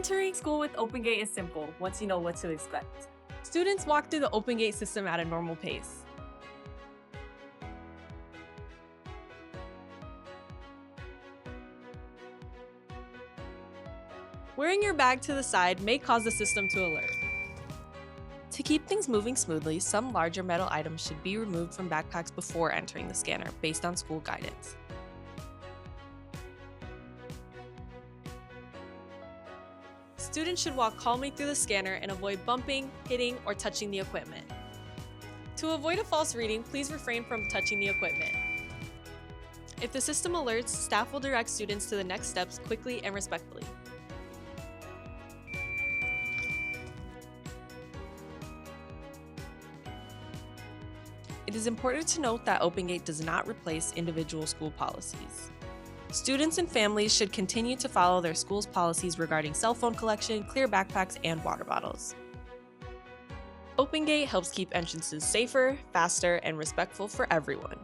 Entering school with OpenGate is simple once you know what to expect. Students walk through the OpenGate system at a normal pace. Wearing your bag to the side may cause the system to alert. To keep things moving smoothly, some larger metal items should be removed from backpacks before entering the scanner, based on school guidance. Students should walk calmly through the scanner and avoid bumping, hitting, or touching the equipment. To avoid a false reading, please refrain from touching the equipment. If the system alerts, staff will direct students to the next steps quickly and respectfully. It is important to note that OpenGate does not replace individual school policies. Students and families should continue to follow their school's policies regarding cell phone collection, clear backpacks, and water bottles. OpenGate helps keep entrances safer, faster, and respectful for everyone.